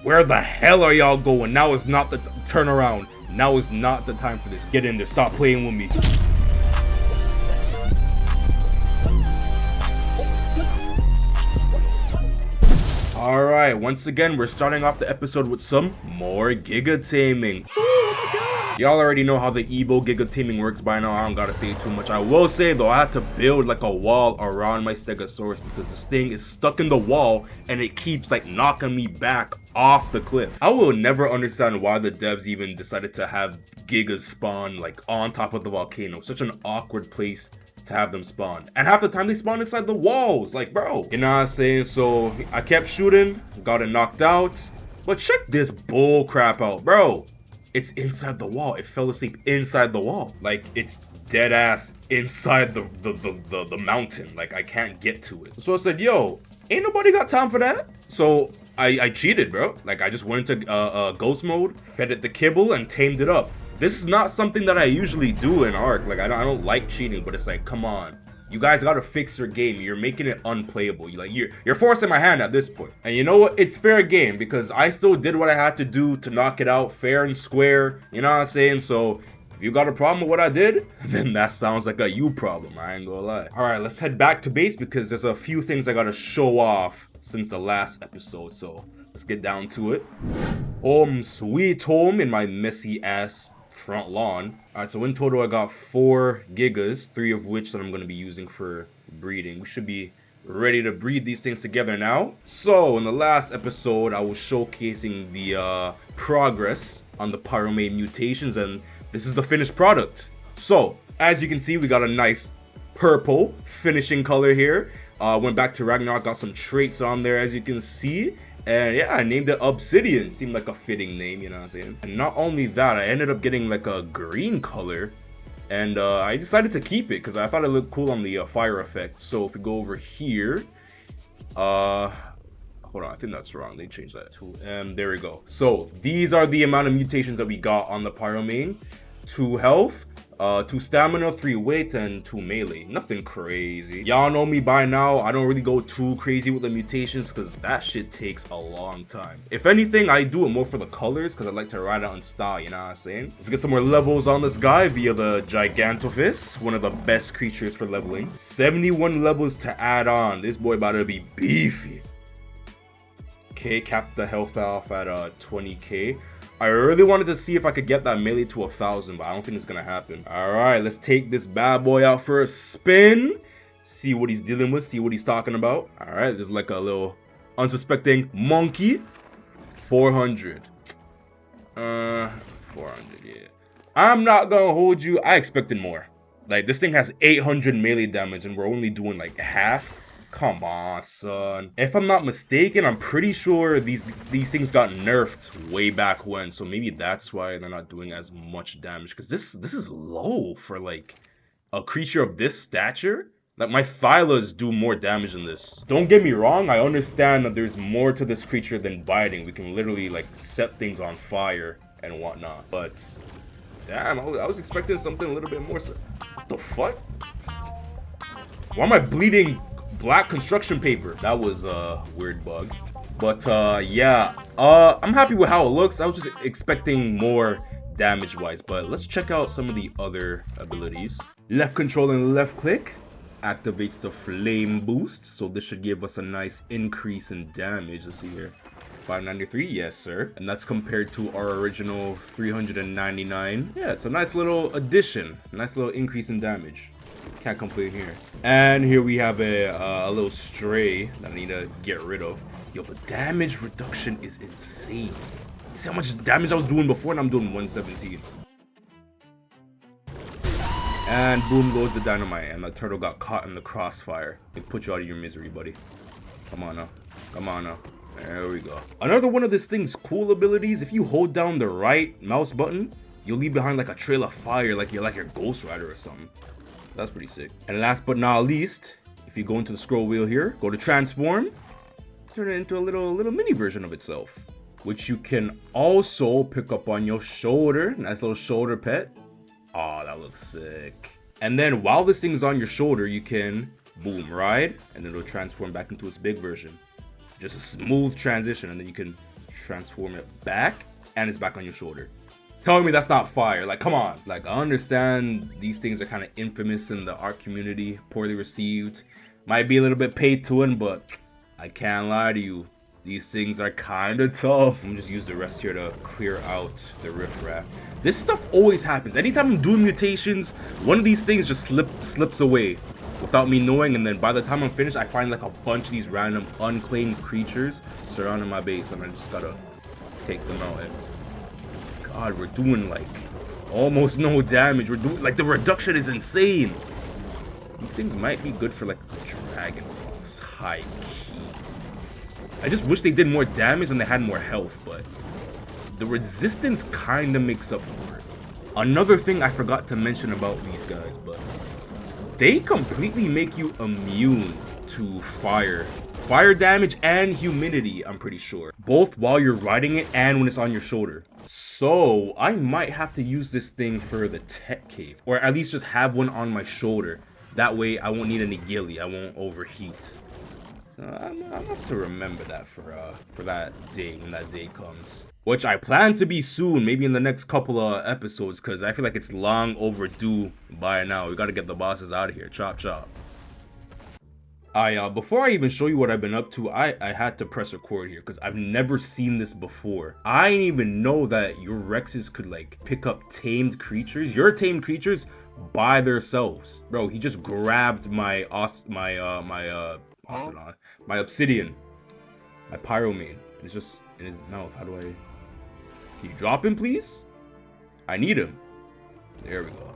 Where the hell are y'all going? Now is not the turn around. Now is not the time for this. Get in there. Stop playing with me. Alright, once again, we're starting off the episode with some more Giga taming. Y'all already know how the Evo Giga taming works by now. I don't gotta say too much. I will say though, I had to build like a wall around my Stegosaurus because this thing is stuck in the wall and it keeps like knocking me back off the cliff. I will never understand why the devs even decided to have Gigas spawn like on top of the volcano. Such an awkward place to have them spawn. And half the time they spawn inside the walls. Like, bro, you know what I'm saying? So I kept shooting, got it knocked out. But check this bull crap out, bro. It's inside the wall. It fell asleep inside the wall. Like, it's dead ass inside the mountain. Like, I can't get to it. So I said, yo, ain't nobody got time for that. So I cheated, bro. Like, I just went into ghost mode, fed it the kibble, and tamed it up. This is not something that I usually do in Ark. Like, I don't like cheating, but it's like, come on. You guys gotta fix your game. You're making it unplayable. You're forcing my hand at this point. And you know what? It's fair game because I still did what I had to do to knock it out fair and square. You know what I'm saying? So if you got a problem with what I did, then that sounds like a you problem. I ain't gonna lie. All right, let's head back to base because there's a few things I gotta show off since the last episode. So let's get down to it. Sweet home in my messy ass front lawn. All right, so in total I got 4 gigas, 3 of which that I'm going to be using for breeding. We should be ready to breed these things together now. So in the last episode I was showcasing the progress on the Pyromane mutations, and this is the finished product. So as you can see, we got a nice purple finishing color here. Went back to Ragnarok, got some traits on there as you can see. And yeah, I named it Obsidian. Seemed like a fitting name, you know what I'm saying? And not only that, I ended up getting like a green color. And I decided to keep it because I thought it looked cool on the fire effect. So if we go over here, hold on, I think that's wrong. They changed that too. And there we go. So these are the amount of mutations that we got on the Pyromane. 2 health, 2 stamina, 3 weight, and 2 melee. Nothing crazy. Y'all know me by now. I don't really go too crazy with the mutations because that shit takes a long time. If anything, I do it more for the colors because I like to ride out in style, you know what I'm saying? Let's get some more levels on this guy via the Gigantophis, one of the best creatures for leveling. 71 levels to add on. This boy about to be beefy. Okay, cap the health off at 20k. I really wanted to see if I could get that melee to 1,000, but I don't think it's gonna happen. All right, let's take this bad boy out for a spin. See what he's dealing with, see what he's talking about. All right, there's like a little unsuspecting monkey. 400. 400, yeah. I'm not gonna hold you. I expected more. Like, this thing has 800 melee damage, and we're only doing like half. Come on, son. If I'm not mistaken, I'm pretty sure these things got nerfed way back when. So maybe that's why they're not doing as much damage. Because this is low for like a creature of this stature. Like, my Thylas do more damage than this. Don't get me wrong, I understand that there's more to this creature than biting. We can literally like set things on fire and whatnot. But damn, I was expecting something a little bit more. What the fuck? Why am I bleeding black construction paper? That was a weird bug. But yeah, I'm happy with how it looks. I was just expecting more damage wise, but let's check out some of the other abilities. Left control and left click activates the flame boost, so this should give us a nice increase in damage. Let's see here, 593, yes sir, and that's compared to our original 399. Yeah, it's a nice little addition, nice little increase in damage. Can't complain here. And here we have a little stray that I need to get rid of. Yo, the damage reduction is insane. See how much damage I was doing before, and I'm doing 117. And boom goes the dynamite, and the turtle got caught in the crossfire. It put you out of your misery, buddy. Come on now. Come on now. There we go. Another one of this thing's cool abilities, if you hold down the right mouse button, you'll leave behind like a trail of fire, like you're Ghost Rider or something. That's pretty sick. And last but not least, if you go into the scroll wheel here, go to transform, turn it into a little mini version of itself, which you can also pick up on your shoulder. Nice little shoulder pet. Oh, that looks sick. And then while this thing's on your shoulder, you can boom ride, and then it'll transform back into its big version. Just a smooth transition, and then you can transform it back, and it's back on your shoulder. Tell me that's not fire. Like, come on. Like, I understand these things are kind of infamous in the art community, poorly received. Might be a little bit paid to win, but I can't lie to you. These things are kind of tough. I'm gonna just use the rest here to clear out the riffraff. This stuff always happens. Anytime I'm doing mutations, one of these things just slips away without me knowing, and then by the time I'm finished, I find like a bunch of these random unclaimed creatures surrounding my base, and I just gotta take them out. And God, we're doing like almost no damage. We're doing like the reduction is insane. These things might be good for like a dragon boss, high key. I just wish they did more damage and they had more health, but the resistance kind of makes up for it. Another thing I forgot to mention about these guys, but they completely make you immune to fire damage and humidity, I'm pretty sure, both while you're riding it and when it's on your shoulder. So I might have to use this thing for the tech cave, or at least just have one on my shoulder. That way I won't need any ghillie, I won't overheat. I'm gonna have to remember that for that day, when that day comes, which I plan to be soon, maybe in the next couple of episodes, because I feel like it's long overdue by now. We gotta get the bosses out of here. Chop chop. Before I even show you what I've been up to, I had to press record here because I've never seen this before. I didn't even know that your Rexes could like pick up tamed creatures, your tamed creatures, by themselves. Bro, he just grabbed my obsidian, my Pyromane. It's just in his mouth. How do I... Can you drop him, please? I need him. There we go.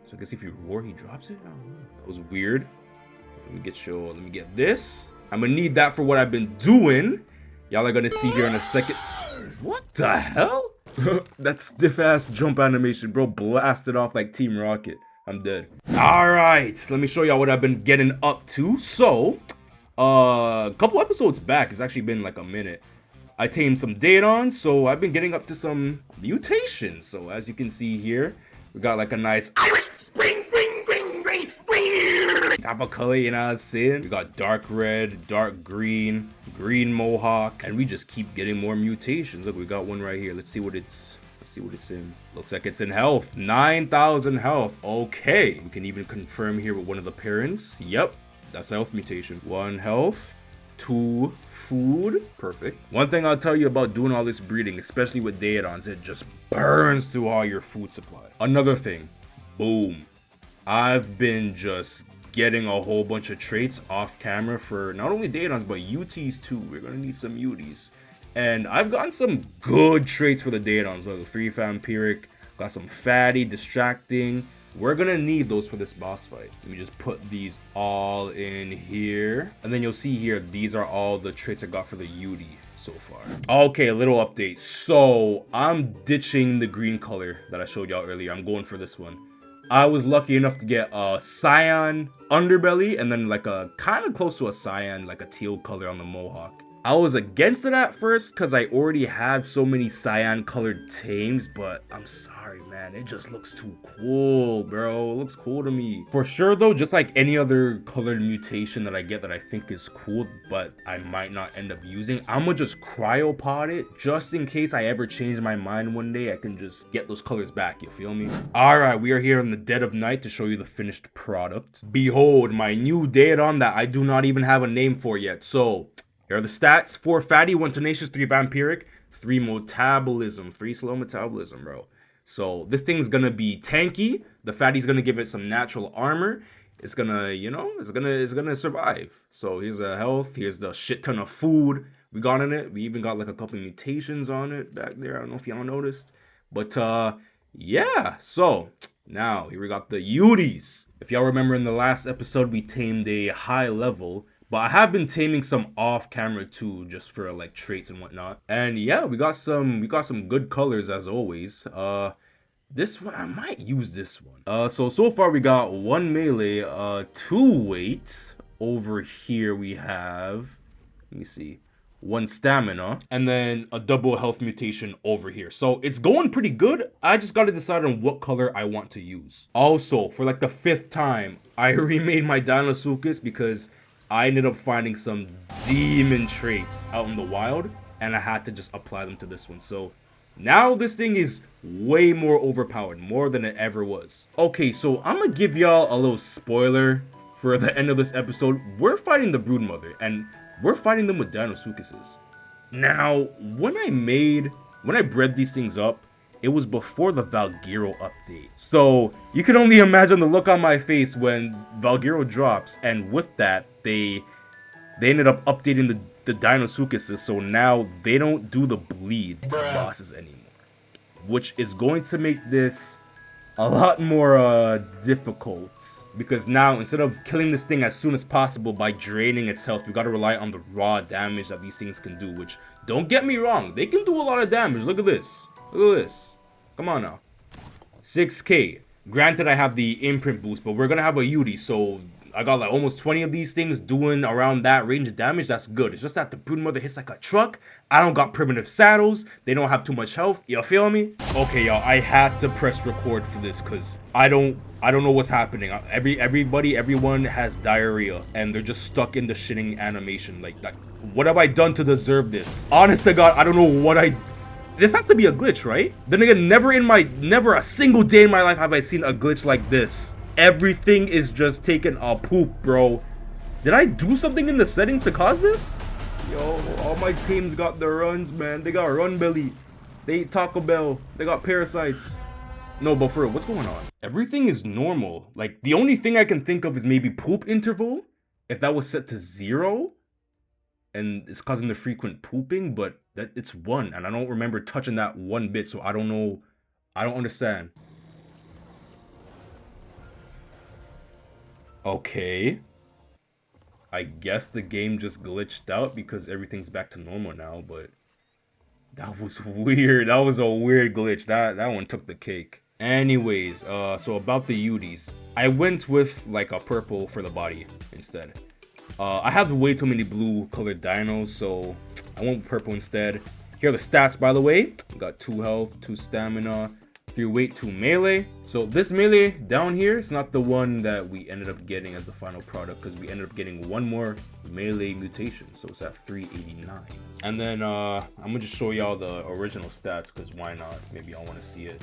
So I guess if you roar, he drops it? I don't know. That was weird. Let me get this. I'm gonna need that for what I've been doing. Y'all are gonna see here in a second. What the hell? That stiff ass jump animation, bro, blasted off like Team Rocket. I'm dead. All right, let me show y'all what I've been getting up to. So, a couple episodes back, it's actually been like a minute, I tamed some Daedons, so I've been getting up to some mutations. So as you can see here, we got like a nice Irish spring type of color, you know what I'm saying? We got dark red, dark green, green mohawk, and we just keep getting more mutations. Look, we got one right here. Let's see what it's in. Looks like it's in health. 9,000 health. Okay, we can even confirm here with one of the parents. Yep, that's a health mutation. 1 health, 2 food. Perfect. One thing I'll tell you about doing all this breeding, especially with Daedons, it just burns through all your food supply. Another thing, boom, I've been just getting a whole bunch of traits off camera for not only Daedons but UTs too. We're gonna need some UTs, and I've gotten some good traits for the Daedons. Look, 3 vampiric, got some fatty, distracting. We're gonna need those for this boss fight. Let me just put these all in here, and then you'll see here, these are all the traits I got for the UT so far. Okay, a little update. So I'm ditching the green color that I showed y'all earlier. I'm going for this one. I was lucky enough to get a cyan underbelly, and then like a kind of close to a cyan, like a teal color on the mohawk. I was against it at first because I already have so many cyan colored tames, but I'm sorry, man, it just looks too cool, bro. It looks cool to me. For sure though, just like any other colored mutation that I get that I think is cool, but I might not end up using, I'm gonna just cryopod it just in case I ever change my mind one day. I can just get those colors back, you feel me? All right, we are here in the dead of night to show you the finished product. Behold, my new Daedon that I do not even have a name for yet. So here are the stats: 4 fatty, 1 tenacious, 3 vampiric, 3 metabolism, 3 slow metabolism, bro. So this thing's gonna be tanky. The fatty's gonna give it some natural armor. It's gonna, you know, it's gonna survive. So here's the health. Here's the shit ton of food we got in it. We even got like a couple mutations on it back there. I don't know if y'all noticed, but yeah. So now here we got the UTs. If y'all remember in the last episode, we tamed a high level. But I have been taming some off camera too, just for like traits and whatnot. And yeah, we got some good colors as always. This one, I might use this one. So far we got 1 melee, 2 weight. Over here we have, let me see, 1 stamina, and then a double health mutation over here. So it's going pretty good. I just got to decide on what color I want to use. Also, for like the 5th time, I remade my Dinosuchus because I ended up finding some demon traits out in the wild, and I had to just apply them to this one. So now this thing is way more overpowered, more than it ever was. Okay, so I'm gonna give y'all a little spoiler for the end of this episode. We're fighting the Broodmother, and we're fighting them with Deinosuchuses. Now, when I bred these things up, it was before the Valgyro update. So you can only imagine the look on my face when Valgyro drops, and with that, they ended up updating the Deinosuchuses, so now they don't do the bleed to bosses anymore. Which is going to make this a lot more difficult. Because now, instead of killing this thing as soon as possible by draining its health, we gotta rely on the raw damage that these things can do. Which, don't get me wrong, they can do a lot of damage. Look at this. Look at this. Come on now. 6k. Granted, I have the imprint boost, but we're gonna have a Yuri, so I got like almost 20 of these things doing around that range of damage. That's good. It's just that the Broodmother hits like a truck. I don't got primitive saddles. They don't have too much health. You feel me? Okay, y'all. I had to press record for this because I don't know what's happening. Everyone has diarrhea and they're just stuck in the shitting animation. Like, what have I done to deserve this? Honest to God, I don't know what this has to be a glitch, right? Then again, never a single day in my life have I seen a glitch like this. Everything is just taking a poop, bro. Did I do something in the settings to cause this? Yo, all my teams got the runs, man. They got run belly. They eat Taco Bell. They got parasites. No, but for real, what's going on? Everything is normal. Like, the only thing I can think of is maybe poop interval. If that was set to 0. And it's causing the frequent pooping, but it's 1. And I don't remember touching that 1 bit, so I don't know. I don't understand. Okay. I guess the game just glitched out because everything's back to normal now, but that was weird. That was a weird glitch. That one took the cake. Anyways, so about the Yuris. I went with like a purple for the body instead. I have way too many blue colored dinos, so I went with purple instead. Here are the stats, by the way. We got 2 health, 2 stamina, 3 weight, 2 melee. So this melee down here is not the one that we ended up getting as the final product, because we ended up getting 1 more melee mutation, so it's at 389. And then I'm gonna just show y'all the original stats, because why not? Maybe y'all want to see it.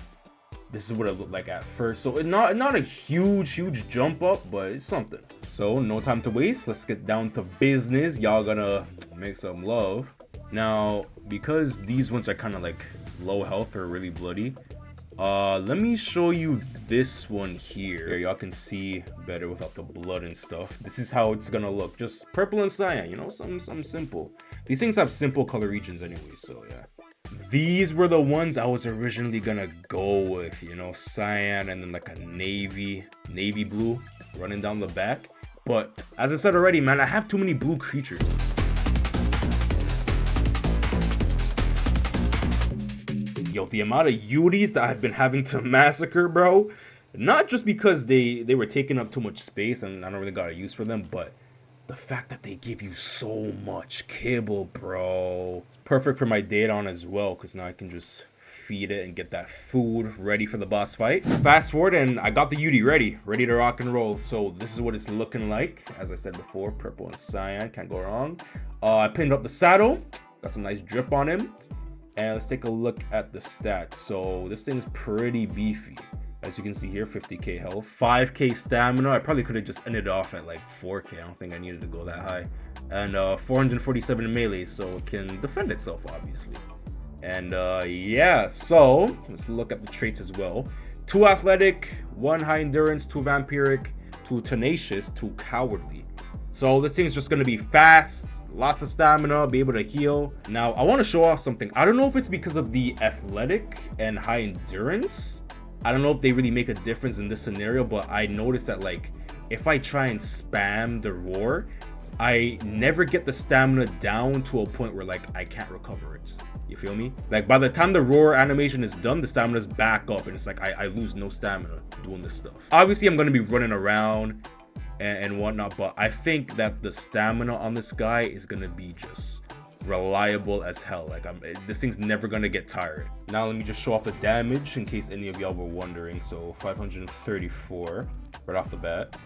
This is what it looked like at first, so it's not a huge jump up, but it's something. So no time to waste, let's get down to business. Y'all gonna make some love. Now, because these ones are kind of like low health or really bloody, let me show you this one here. Y'all can see better without the blood and stuff. This is how it's gonna look, just purple and cyan, you know, something simple. These things have simple color regions anyway, so yeah. These were the ones I was originally gonna go with, you know, cyan and then like a navy blue running down the back. But as I said already, man, I have too many blue creatures. Yo, the amount of Yuris that I've been having to massacre, bro. Not just because they were taking up too much space and I don't really got a use for them, but the fact that they give you so much kibble, bro. It's perfect for my Daedon as well, because now I can just feed it and get that food ready for the boss fight. Fast forward, and I got the Yuri ready to rock and roll. So this is what it's looking like. As I said before, purple and cyan, can't go wrong. I pinned up the saddle, got some nice drip on him. And let's take a look at the stats. So this thing is pretty beefy. As you can see here, 50k health, 5k stamina. I probably could have just ended off at like 4k. I don't think I needed to go that high. And 447 melee, so it can defend itself, obviously. And yeah, so let's look at the traits as well. 2 athletic, 1 high endurance, 2 vampiric, 2 tenacious, 2 cowardly. So this thing is just going to be fast, lots of stamina, be able to heal. Now, I want to show off something. I don't know if it's because of the athletic and high endurance. I don't know if they really make a difference in this scenario, but I noticed that like if I try and spam the roar, I never get the stamina down to a point where like I can't recover it. You feel me? Like by the time the roar animation is done, the stamina's back up and it's like I lose no stamina doing this stuff. Obviously, I'm gonna be running around and whatnot, but I think that the stamina on this guy is gonna be just reliable as hell. Like this thing's never gonna get tired. Now let me just show off the damage in case any of y'all were wondering. So 534 right off the bat,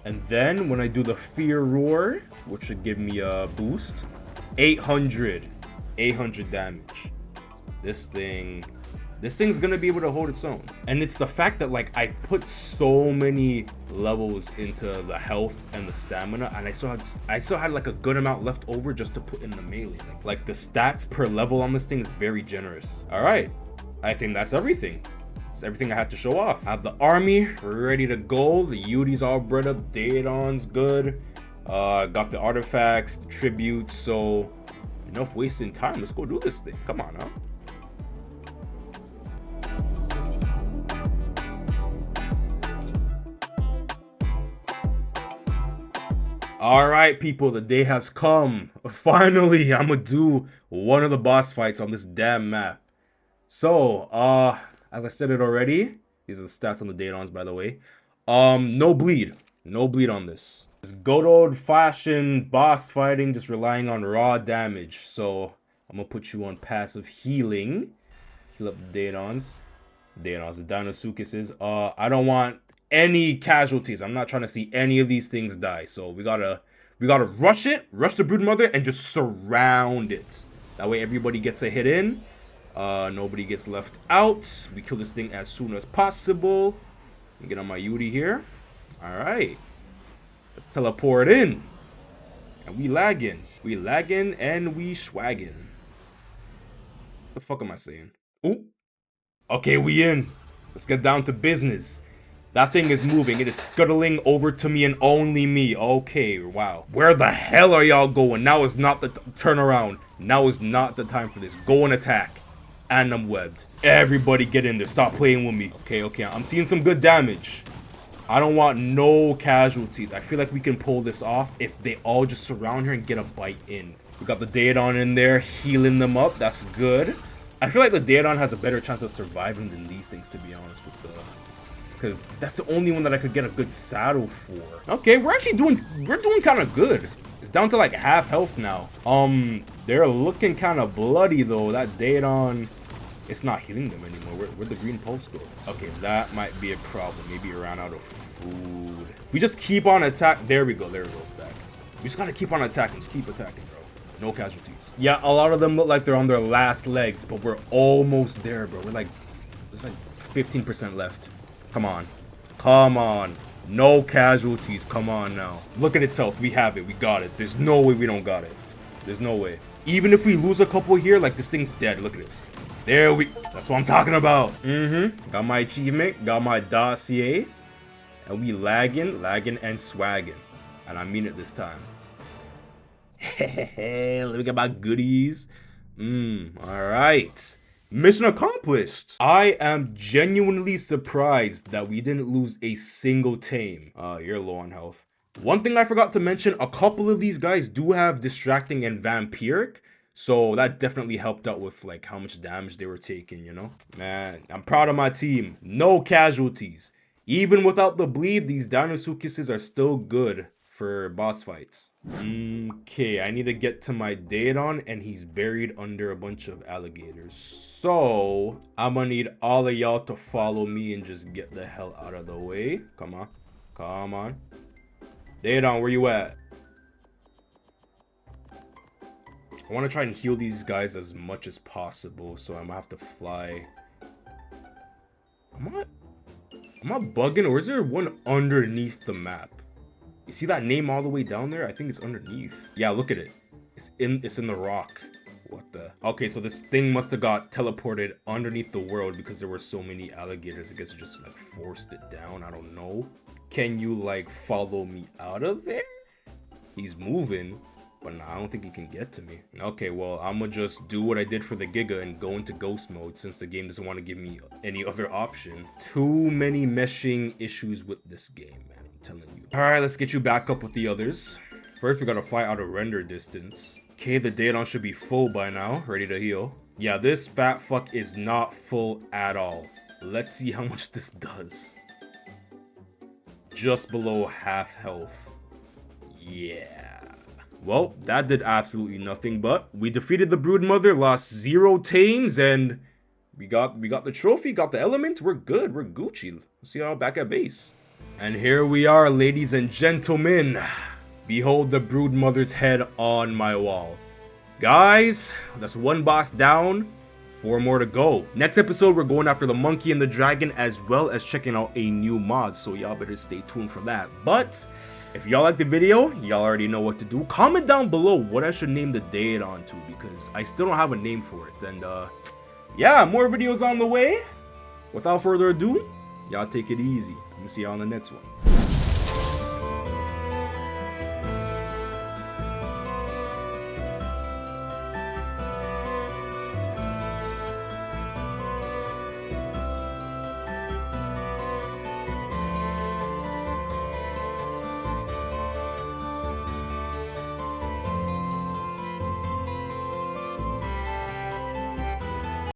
and then when I do the fear roar, which should give me a boost, 800 800 damage. This thing's gonna be able to hold its own. And it's the fact that like I put so many levels into the health and the stamina, and I still had like a good amount left over just to put in the melee. Like the stats per level on this thing is very generous. All right, I think that's everything. That's everything I had to show off. I have the army ready to go. The Yudi's all bred up. Daedon's good. Got the artifacts, the tributes. So enough wasting time. Let's go do this thing. Come on, huh? All right, people, the day has come. Finally, I'm gonna do one of the boss fights on this damn map. So, as I said it already, these are the stats on the Daedons, by the way. No bleed on this. It's good old fashioned boss fighting, just relying on raw damage. So, I'm gonna put you on passive healing. Heal up the Daedons. The Dinosuchuses. I don't want any casualties. I'm not trying to see any of these things die. So we gotta rush it, rush the Broodmother, and just surround it. That way everybody gets a hit in. Nobody gets left out. We kill this thing as soon as possible. Get on my Yudi here. Alright. Let's teleport in. And we lagging. We lagging and we swagging. What the fuck am I saying? Ooh. Okay, we in. Let's get down to business. That thing is moving. It is scuttling over to me and only me. Okay, wow. Where the hell are y'all going? Now is not the turnaround. Now is not the time for this. Go and attack. And I'm webbed. Everybody get in there. Stop playing with me. Okay. I'm seeing some good damage. I don't want no casualties. I feel like we can pull this off if they all just surround her and get a bite in. We got the Daedon in there, healing them up. That's good. I feel like the Daedon has a better chance of surviving than these things, to be honest with the... Because that's the only one that I could get a good saddle for. Okay, we're doing kind of good. It's down to like half health now. They're looking kind of bloody though. That Daedon, it's not healing them anymore. Where'd the green pulse go? Okay, that might be a problem. Maybe it ran out of food. We just keep on attack. There we go. There it goes back. We just gotta keep on attacking. Just keep attacking, bro. No casualties. Yeah, a lot of them look like they're on their last legs, but we're almost there, bro. There's like 15% left. Come on. Come on. No casualties. Come on now. Look at its health. We have it. We got it. There's no way we don't got it. There's no way. Even if we lose a couple here, like this thing's dead. Look at it. There we... That's what I'm talking about. Got my achievement. Got my dossier. And we lagging and swagging. And I mean it this time. Let me get my goodies. Alright. Mission accomplished. I am genuinely surprised that we didn't lose a single tame. You're low on health. One thing I forgot to mention, a couple of these guys do have distracting and vampiric. So that definitely helped out with like how much damage they were taking, you know? Man, I'm proud of my team. No casualties. Even without the bleed, these Dinosuchuses are still good for boss fights. Okay, I need to get to my Daedon, and he's buried under a bunch of alligators. So, I'm gonna need all of y'all to follow me and just get the hell out of the way. Come on. Come on. Daedon, where you at? I want to try and heal these guys as much as possible, so I'm gonna have to fly. Am I bugging, or is there one underneath the map? You see that name all the way down there? I think it's underneath. Yeah, look at it. It's in the rock. What the? Okay, so this thing must have got teleported underneath the world because there were so many alligators. I guess it just like forced it down. I don't know. Can you like follow me out of there? He's moving, but no, I don't think he can get to me. Okay, well, I'm gonna just do what I did for the Giga and go into ghost mode since the game doesn't want to give me any other option. Too many meshing issues with this game, man. I'm telling you. All right, let's get you back up with the others. First, we gotta fly out of render distance. Okay, the Daedon should be full by now, ready to heal. Yeah, this fat fuck is not full at all. Let's see how much this does. Just below half health. Yeah. Well, that did absolutely nothing, but we defeated the Broodmother, lost 0 tames, and we got the trophy, got the element. We're good, we're Gucci. Let's see y'all back at base. And here we are, ladies and gentlemen. Behold the Broodmother's head on my wall. Guys, that's 1 boss down, 4 more to go. Next episode, we're going after the monkey and the dragon, as well as checking out a new mod, so y'all better stay tuned for that. But if y'all like the video, y'all already know what to do. Comment down below what I should name the date onto, because I still don't have a name for it. And yeah, more videos on the way. Without further ado, y'all take it easy. I'm gonna see y'all on the next one.